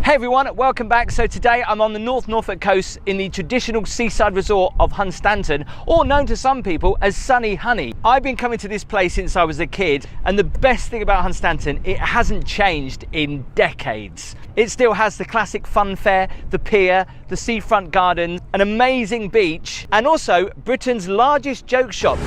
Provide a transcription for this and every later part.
Hey everyone, welcome back. So today I'm on the North Norfolk coast in the traditional seaside resort of Hunstanton, or known to some people as Sunny Honey. I've been coming to this place since I was a kid, and the best thing about Hunstanton, it hasn't changed in decades. It still has the classic fun fair, the pier, the seafront garden, an amazing beach, and also Britain's largest joke shop.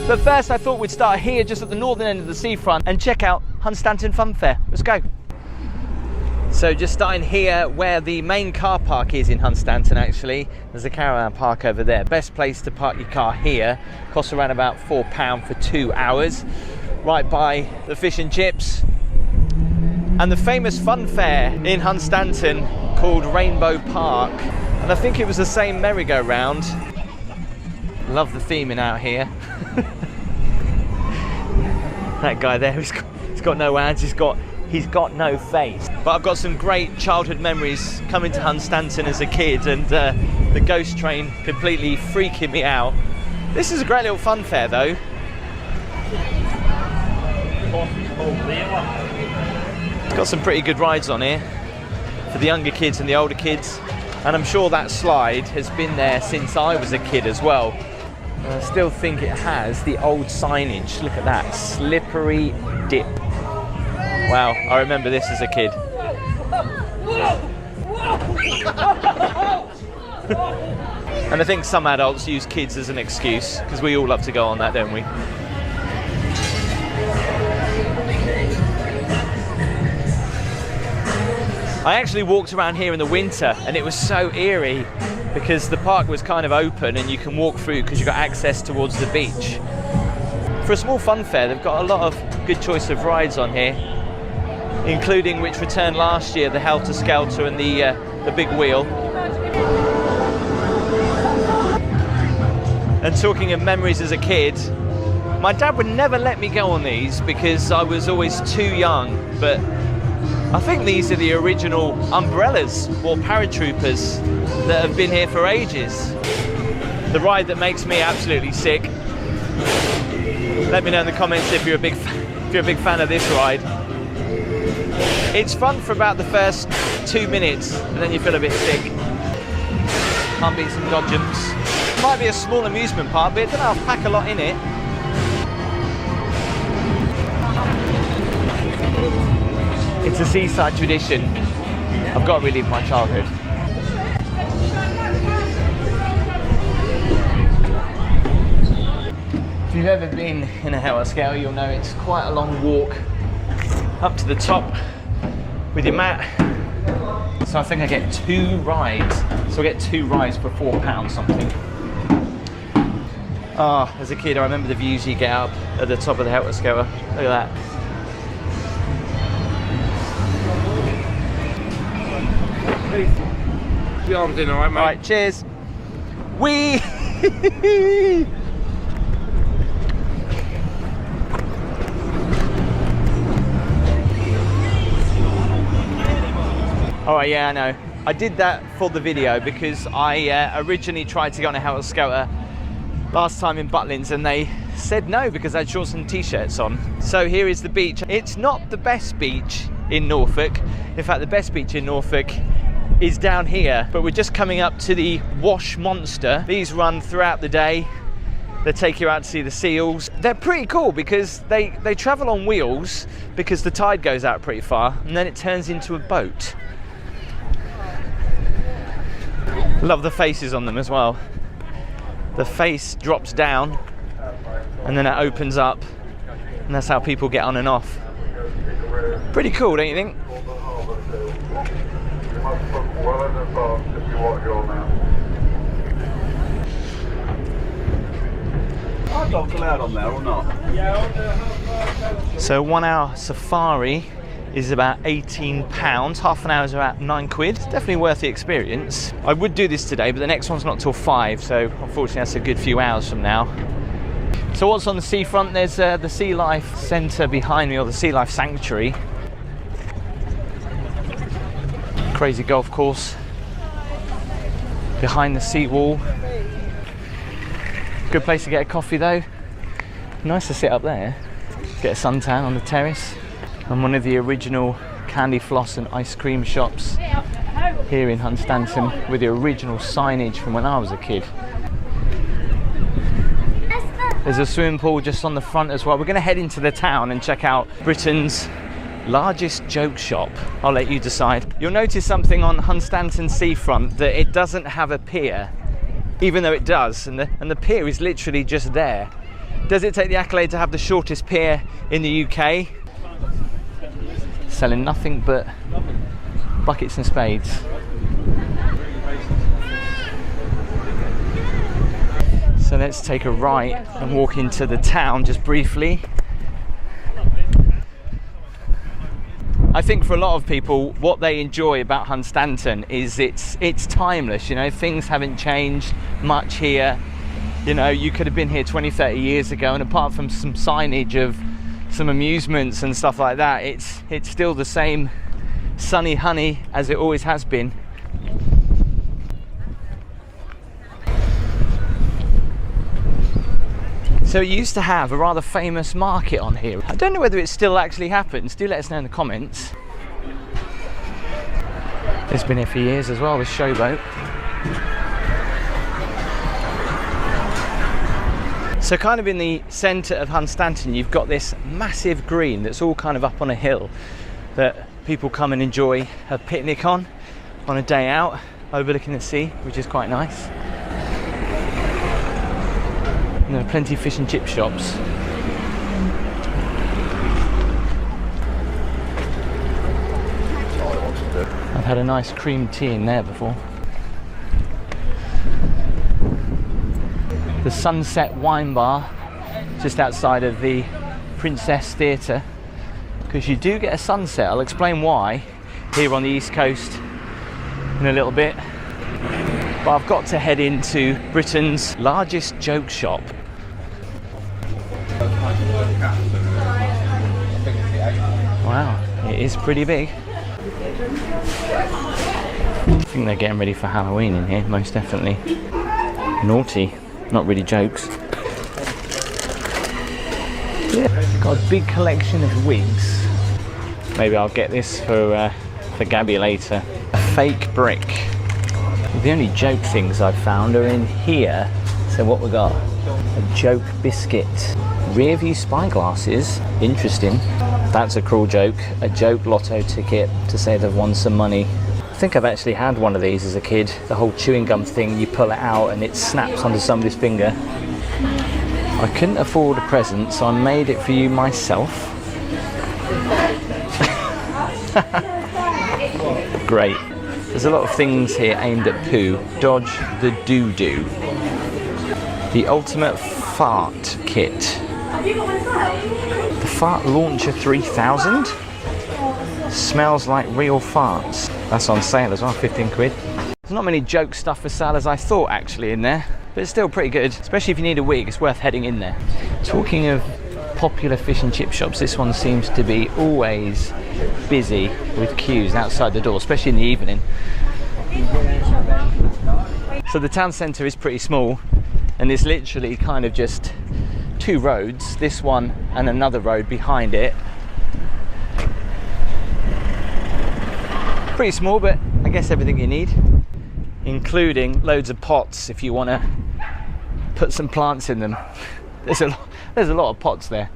But first I thought we'd start here just at the northern end of the seafront and check out Hunstanton Fun Fair. Let's go. So just starting here where the main car park is in Hunstanton actually. There's a caravan park over there. Best place to park your car here. Costs around about £4 for 2 hours. Right by the fish and chips. And the famous fun fair in Hunstanton called Rainbow Park. And I think it was the same merry-go-round. Love the theming out here. That guy there, he's got no hands, he's got no face. But I've got some great childhood memories coming to Hunstanton as a kid, and the ghost train completely freaking me out. This is a great little fun fair though. It's got some pretty good rides on here for the younger kids and the older kids, and I'm sure that slide has been there since I was a kid as well. I still think it has the old signage. Look at that, slippery dip. Wow, I remember this as a kid. And I think some adults use kids as an excuse, because we all love to go on that, don't we? I actually walked around here in the winter and it was so eerie because the park was kind of open and you can walk through because you've got access towards the beach. For a small fun fair, they've got a lot of good choice of rides on here, including which returned last year, the Helter Skelter and the big wheel. And talking of memories as a kid, my dad would never let me go on these because I was always too young, but I think these are the original umbrellas or paratroopers that have been here for ages. The ride that makes me absolutely sick. Let me know in the comments if you're a big fan of this ride. It's fun for about the first 2 minutes and then you feel a bit sick. Can't beat some dodgems. Might be a small amusement park, but it doesn't have to pack a lot in it. It's a seaside tradition. I've got to relive my childhood. If you've ever been in a Helter Skelter, you'll know it's quite a long walk up to the top with your mat. So I think I get 2 rides. So I get 2 rides for £4 something. Ah, as a kid, I remember the views you get up at the top of the Helter Skelter. Look at that. The arms in, alright, mate? Alright, cheers. Whee! Alright, yeah, I know. I did that for the video because I originally tried to go on a Helter Skelter last time in Butlins and they said no because I had shorts and t-shirts on. So here is the beach. It's not the best beach in Norfolk. In fact, the best beach in Norfolk is down here, but we're just coming up to the Wash Monster. These run throughout the day. They take you out to see the seals. They're pretty cool because they travel on wheels because the tide goes out pretty far and then it turns into a boat. Love the faces on them as well. The face drops down and then it opens up and that's how people get on and off. Pretty cool, don't you think? Are dogs allowed on there or not? So 1 hour safari is about £18. Half an hour is about £9. Definitely worth the experience. I would do this today, but the next one's not till 5, so unfortunately that's a good few hours from now. So what's on the seafront? There's the Sea Life Centre behind me, or the Sea Life Sanctuary. Crazy golf course behind the seawall. Good place to get a coffee though. Nice to sit up there, get a suntan on the terrace. And one of the original candy floss and ice cream shops here in Hunstanton, with the original signage from when I was a kid. There's a swimming pool just on the front as well. We're going to head into the town and check out Britain's largest joke shop. I'll let you decide. You'll notice something on Hunstanton seafront, that it doesn't have a pier, even though it does, and the pier is literally just there. Does it take the accolade to have the shortest pier in the UK? Selling nothing but buckets and spades. So let's take a right and walk into the town just briefly. I think for a lot of people, what they enjoy about Hunstanton is it's timeless. You know, things haven't changed much here. You know, you could have been here 20, 30 years ago, and apart from some signage of some amusements and stuff like that, it's still the same sunny honey as it always has been. So it used to have a rather famous market on here. I don't know whether it still actually happens. Do let us know in the comments. It's been here for years as well, this showboat. So kind of in the centre of Hunstanton, you've got this massive green that's all kind of up on a hill that people come and enjoy a picnic on a day out, overlooking the sea, which is quite nice. And there are plenty of fish and chip shops. I've had a nice cream tea in there before. The Sunset Wine Bar, just outside of the Princess Theatre, because you do get a sunset. I'll explain why here on the East Coast in a little bit. But I've got to head into Britain's largest joke shop. Wow, it is pretty big. I think they're getting ready for Halloween in here, most definitely. Naughty, not really jokes. Yeah, got a big collection of wigs. Maybe I'll get this for Gabby later. A fake brick. The only joke things I've found are in here. So what we got? A joke biscuit. Rear view spyglasses. Interesting. That's a cruel joke. A joke lotto ticket to say they've won some money. I think I've actually had one of these as a kid. The whole chewing gum thing, you pull it out and it snaps onto somebody's finger. I couldn't afford a present, so I made it for you myself. Great. There's a lot of things here aimed at poo. Dodge the doo-doo. The ultimate fart kit. The Fart Launcher 3000. Smells like real farts. That's on sale as well, 15 quid. There's not many joke stuff for sale as I thought actually in there, but it's still pretty good, especially if you need a wig. It's worth heading in there. Talking of popular fish and chip shops, this one seems to be always busy with queues outside the door, especially in the evening. So the town centre is pretty small, and there's literally kind of just two roads, this one and another road behind it. Pretty small, but I guess everything you need, including loads of pots if you want to put some plants in them. There's a lot of pots there.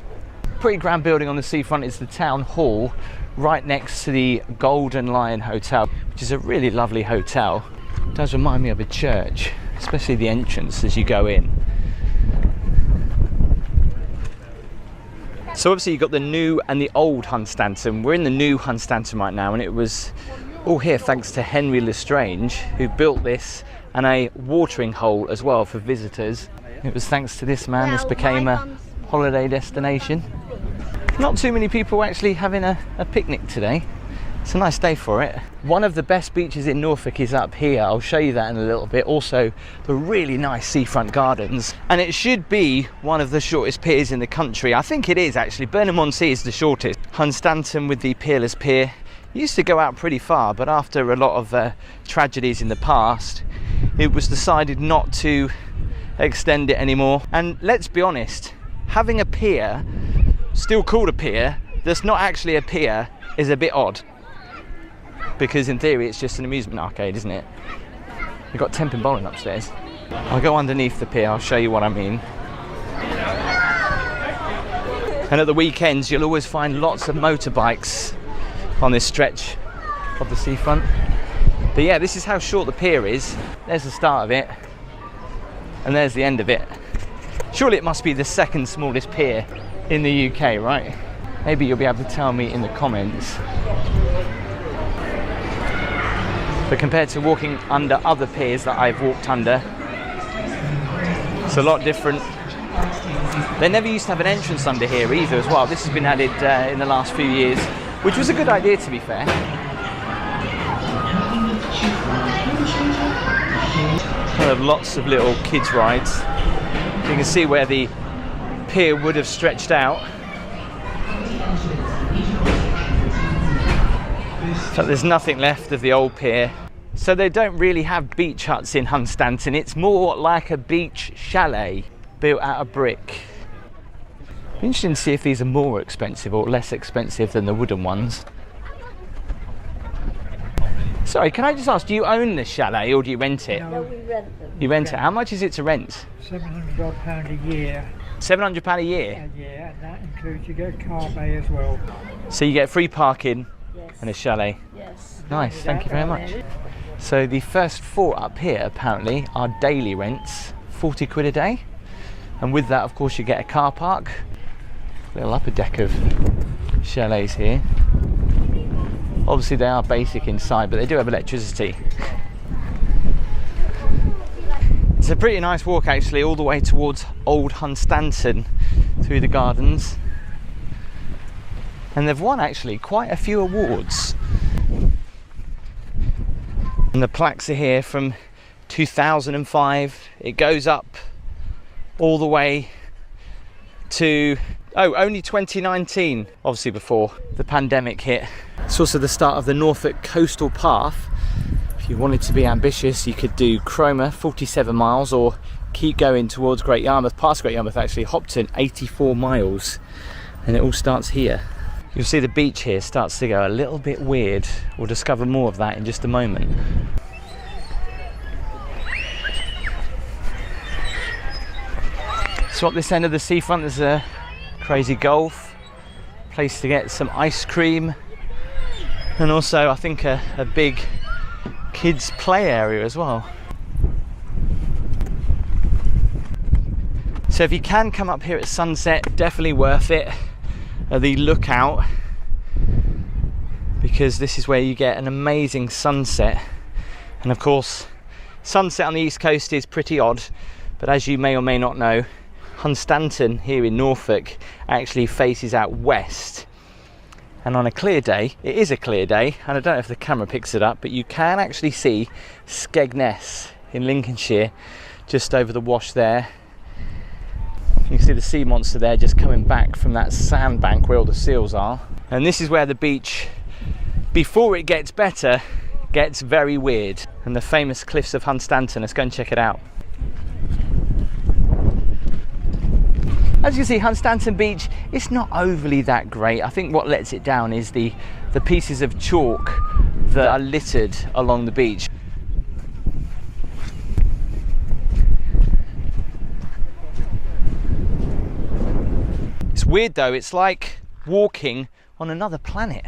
Pretty grand building on the seafront is the town hall, right next to the Golden Lion Hotel, which is a really lovely hotel. It does remind me of a church, especially the entrance as you go in. So obviously you've got the new and the old Hunstanton. We're in the new Hunstanton right now, and it was all here thanks to Henry Lestrange, who built this, and a watering hole as well for visitors. It was thanks to this man this became a holiday destination. Not too many people actually having a picnic today. It's a nice day for it. One of the best beaches in Norfolk is up here. I'll show you that in a little bit. Also, the really nice seafront gardens. And it should be one of the shortest piers in the country. I think it is actually. Burnham-on-Sea is the shortest. Hunstanton with the Peerless Pier used to go out pretty far, but after a lot of tragedies in the past, it was decided not to extend it anymore. And let's be honest, having a pier, still called a pier, that's not actually a pier is a bit odd. Because in theory it's just an amusement arcade, isn't it? We've got 10-pin bowling upstairs. I'll go underneath the pier, I'll show you what I mean. And at the weekends you'll always find lots of motorbikes on this stretch of the seafront. But yeah, this is how short the pier is. There's the start of it, and there's the end of it. Surely it must be the second smallest pier in the UK, right? Maybe you'll be able to tell me in the comments. But compared to walking under other piers that I've walked under, it's a lot different. They never used to have an entrance under here either as well. This has been added in the last few years, which was a good idea, to be fair. Kind of lots of little kids rides. You can see where the pier would have stretched out. So there's nothing left of the old pier. So they don't really have beach huts in Hunstanton. It's more like a beach chalet built out of brick. Be interesting to see if these are more expensive or less expensive than the wooden ones. Sorry, can I just ask, do you own this chalet or do you rent it? No, we rent them. You rent it. How much is it to rent? £700 a year. £700 a year? Yeah, and that includes you get a car bay as well. So you get free parking Yes. and a chalet? Yes. Nice, thank you very much. So the first 4 up here apparently are daily rents, 40 quid a day. And with that, of course, you get a car park. Little upper deck of chalets here. Obviously they are basic inside, but they do have electricity. It's a pretty nice walk actually, all the way towards Old Hunstanton through the gardens. And they've won actually quite a few awards. And the plaques are here from 2005. It goes up all the way to, only 2019, obviously before the pandemic hit. It's also the start of the Norfolk Coastal Path. If you wanted to be ambitious, you could do Cromer, 47 miles, or keep going towards Great Yarmouth, past Great Yarmouth actually, Hopton, 84 miles. And it all starts here. You'll see the beach here starts to go a little bit weird. We'll discover more of that in just a moment. So up this end of the seafront there's a crazy golf, place to get some ice cream, and also I think a big kids play area as well. So if you can come up here at sunset, definitely worth it. The lookout, because this is where you get an amazing sunset. And of course sunset on the east coast is pretty odd, but as you may or may not know, Hunstanton here in Norfolk actually faces out west, and on a clear day, it is a clear day, and I don't know if the camera picks it up, but you can actually see Skegness in Lincolnshire just over the wash there. You can see the sea monster there just coming back from that sandbank where all the seals are. And this is where the beach, before it gets better, gets very weird. And the famous cliffs of Hunstanton, let's go and check it out. As you can see, Hunstanton Beach, it's not overly that great. I think what lets it down is the pieces of chalk that are littered along the beach. It's weird though, it's like walking on another planet.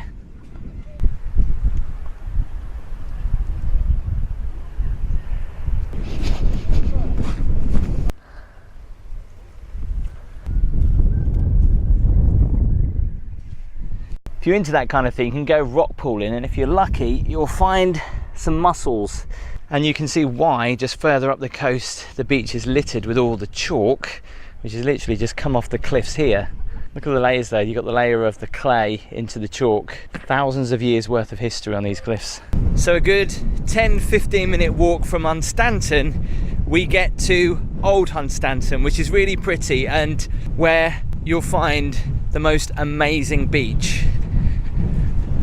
If you're into that kind of thing, you can go rock pooling, and if you're lucky, you'll find some mussels. And you can see why, just further up the coast, the beach is littered with all the chalk, which has literally just come off the cliffs here. Look at the layers there. You've got the layer of the clay into the chalk. Thousands of years worth of history on these cliffs. So a good 10-15 minute walk from Hunstanton, we get to Old Hunstanton, which is really pretty and where you'll find the most amazing beach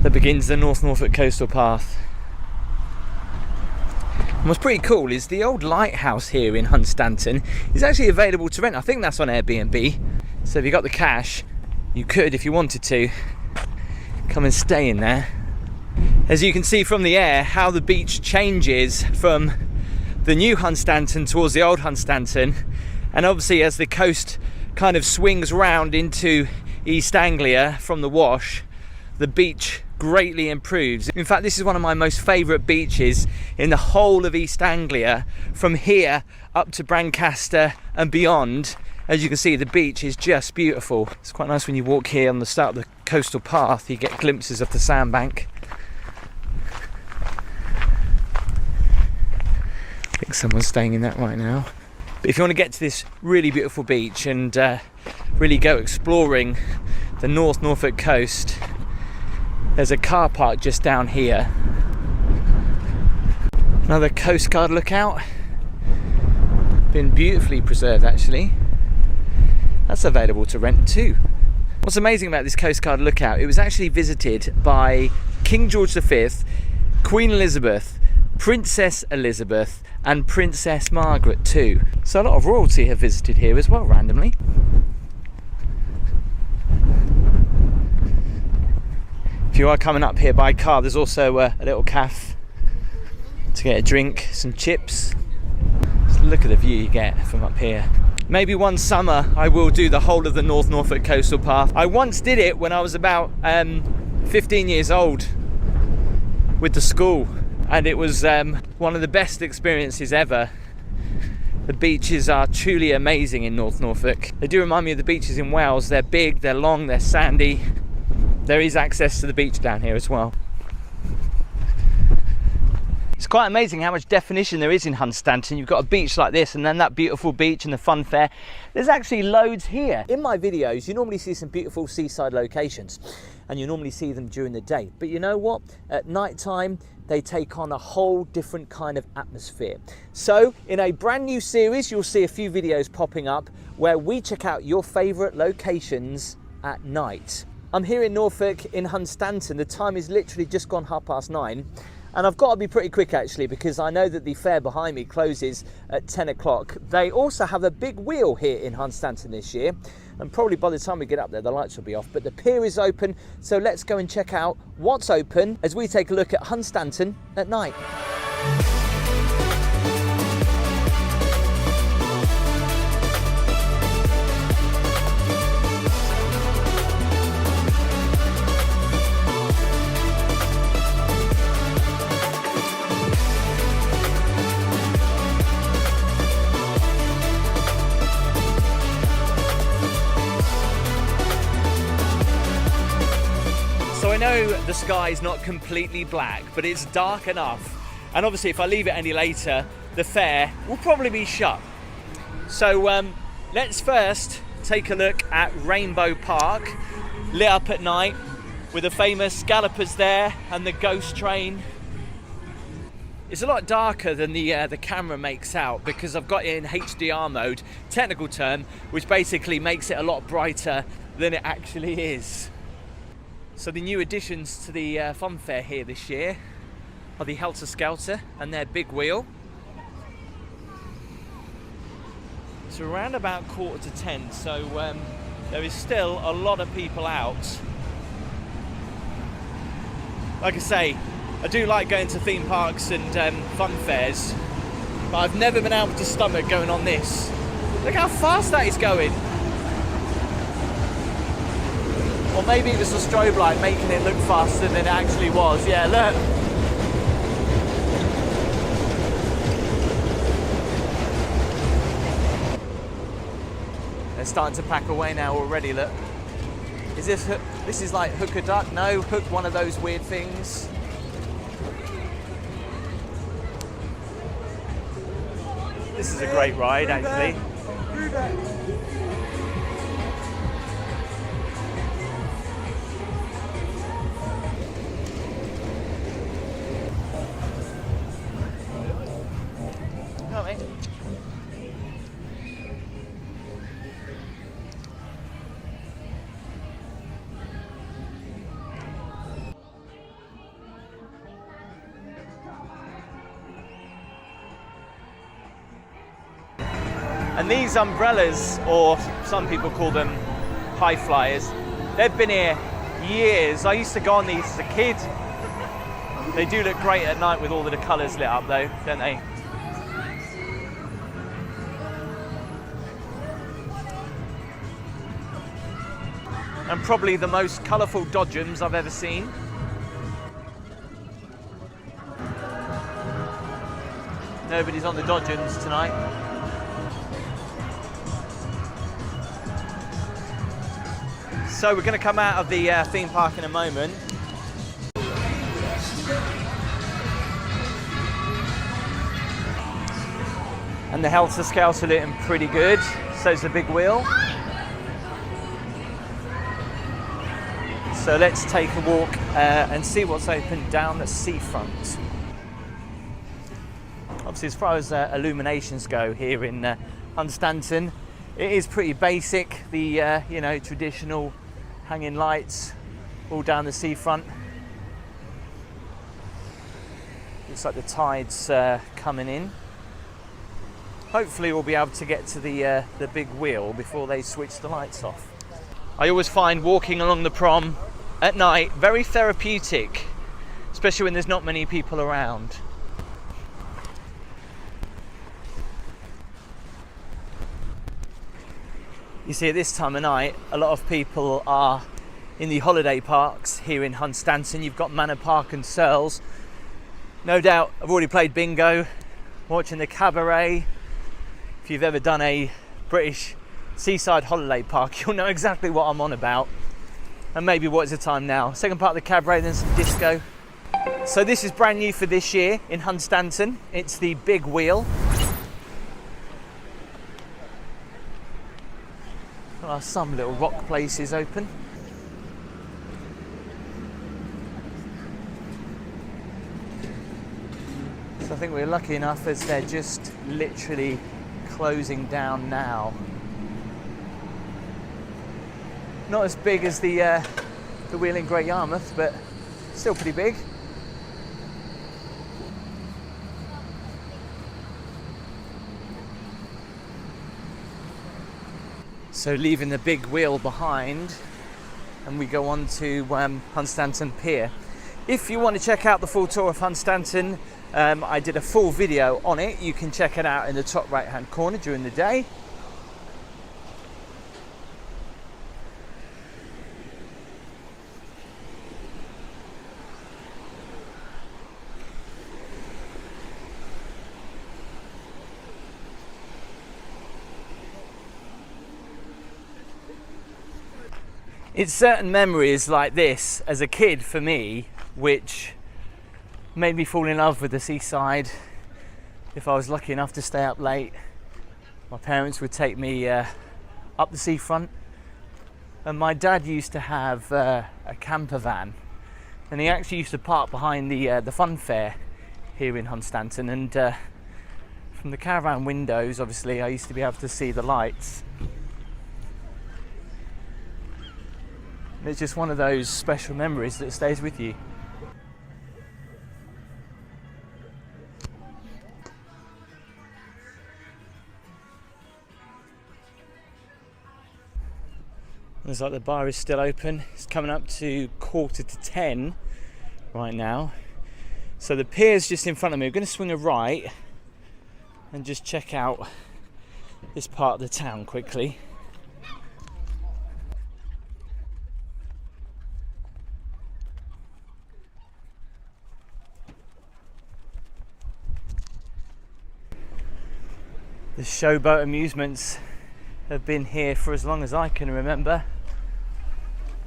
that begins the North Norfolk coastal path. And what's pretty cool is the old lighthouse here in Hunstanton is actually available to rent. I think that's on Airbnb. So if you got the cash, you could, if you wanted to, come and stay in there. As you can see from the air, how the beach changes from the new Hunstanton towards the old Hunstanton. And obviously as the coast kind of swings round into East Anglia from the wash, the beach greatly improves. In fact, this is one of my most favourite beaches in the whole of East Anglia. From here up to Brancaster and beyond, as you can see, the beach is just beautiful. It's quite nice when you walk here on the start of the coastal path, you get glimpses of the sandbank. I think someone's staying in that right now. But if you want to get to this really beautiful beach and really go exploring the North Norfolk coast, there's a car park just down here. Another Coast Guard lookout. Been beautifully preserved actually. That's available to rent too. What's amazing about this Coast Guard lookout, it was actually visited by King George V, Queen Elizabeth, Princess Elizabeth and Princess Margaret too. So a lot of royalty have visited here as well randomly. If you are coming up here by car, there's also a little cafe to get a drink, some chips. Just look at the view you get from up here. Maybe one summer I will do the whole of the North Norfolk coastal path. I once did it when I was about 15 years old with the school, and it was one of the best experiences ever. The beaches are truly amazing in North Norfolk. They do remind me of the beaches in Wales. They're big, they're long, they're sandy. There is access to the beach down here as well. It's quite amazing how much definition there is in Hunstanton. You've got a beach like this and then that beautiful beach and the fun fair. There's actually loads here. In my videos, you normally see some beautiful seaside locations and you normally see them during the day. But you know what? At night time, they take on a whole different kind of atmosphere. So in a brand new series, you'll see a few videos popping up where we check out your favorite locations at night. I'm here in Norfolk in Hunstanton. The time is literally just gone 9:30. And I've got to be pretty quick actually, because I know that the fair behind me closes at 10 o'clock. They also have a big wheel here in Hunstanton this year. And probably by the time we get up there, the lights will be off. But the pier is open, so let's go and check out what's open as we take a look at Hunstanton at night. So I know the sky is not completely black, but it's dark enough. And obviously if I leave it any later, the fair will probably be shut. So let's first take a look at Rainbow Park, lit up at night with the famous gallopers there and the ghost train. It's a lot darker than the camera makes out because I've got it in HDR mode, technical term, which basically makes it a lot brighter than it actually is. So the new additions to the fun fair here this year are the Helter Skelter and their big wheel. It's around about 9:45, so there is still a lot of people out. Like I say, I do like going to theme parks and fun fairs, but I've never been able to stomach going on this. Look how fast that is going. Or maybe it was the strobe light making it look faster than it actually was. Yeah, look. They're starting to pack away now already, look. Is this is like hook a duck? No, hook one of those weird things. This is a great ride, actually. And these umbrellas, or some people call them high flyers, they've been here years. I used to go on these as a kid. They do look great at night with all of the colours lit up though, don't they? And probably the most colourful dodgems I've ever seen. Nobody's on the dodgems tonight. So we're going to come out of the theme park in a moment. And the Helter Scouts are looking pretty good. So's the big wheel. So let's take a walk and see what's open down the seafront. Obviously, as far as illuminations go here in Hunstanton, it is pretty basic. The you know, traditional hanging lights all down the seafront. Looks like the tide's coming in. Hopefully, we'll be able to get to the big wheel before they switch the lights off. I always find walking along the prom at night very therapeutic, especially when there's not many people around. You see, at this time of night, a lot of people are in the holiday parks here in Hunstanton. You've got Manor Park and Searles. No doubt I've already played bingo, watching the cabaret. If you've ever done a British seaside holiday park, you'll know exactly what I'm on about. And maybe what is the time now? Second part of the cabaret, then some disco. So this is brand new for this year in Hunstanton. It's the big wheel. There are some little rock places open. So I think we're lucky enough as they're just literally closing down now. Not as big as the wheel in Great Yarmouth, but still pretty big. So leaving the big wheel behind, and we go on to Hunstanton Pier. If you want to check out the full tour of Hunstanton, I did a full video on it. You can check it out in the top right hand corner during the day. It's certain memories like this as a kid for me which made me fall in love with the seaside. If I was lucky enough to stay up late, my parents would take me up the seafront, and my dad used to have a camper van, and he actually used to park behind the fun fair here in Hunstanton, and from the caravan windows obviously I used to be able to see the lights. It's just one of those special memories that stays with you. Looks like the bar is still open. It's coming up to 9:45 right now. So the pier's just in front of me. We're going to swing a right and just check out this part of the town quickly. The showboat amusements have been here for as long as I can remember,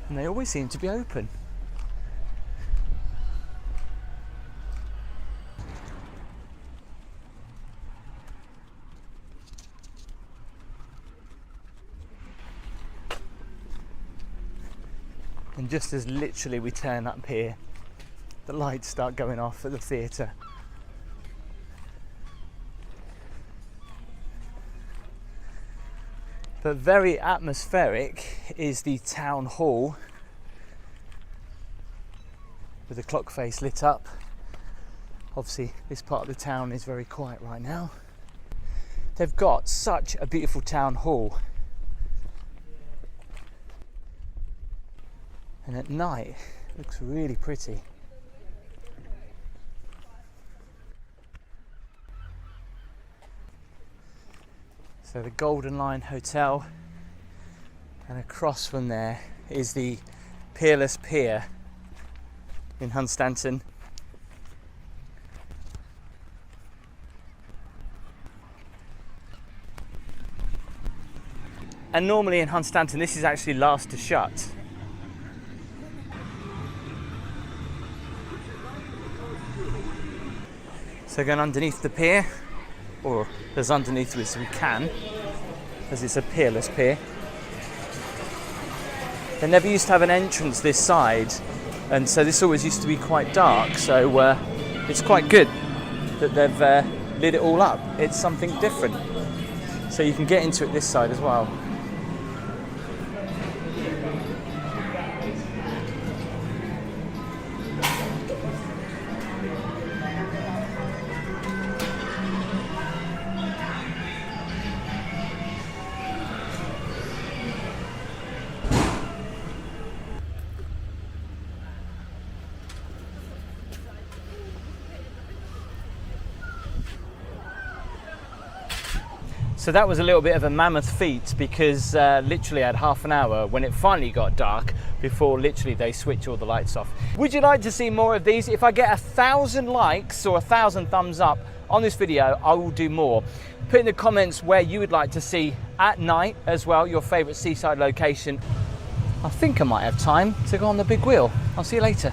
and they always seem to be open. And just as literally we turn up here, the lights start going off at the theatre. But very atmospheric is the town hall with the clock face lit up. Obviously this part of the town is very quiet right now. They've got such a beautiful town hall. And at night, it looks really pretty. So the Golden Lion Hotel, and across from there is the Peerless Pier in Hunstanton. And normally in Hunstanton, this is actually last to shut. So going underneath the pier, or as underneath as we can, as it's a peerless pier. They never used to have an entrance this side, and so this always used to be quite dark, so it's quite good that they've lit it all up. It's something different. So you can get into it this side as well. So that was a little bit of a mammoth feat, because literally I had half an hour when it finally got dark before literally they switch all the lights off. Would you like to see more of these? If I get 1,000 likes or 1,000 thumbs up on this video, I will do more. Put in the comments where you would like to see at night as well, your favourite seaside location. I think I might have time to go on the big wheel. I'll see you later.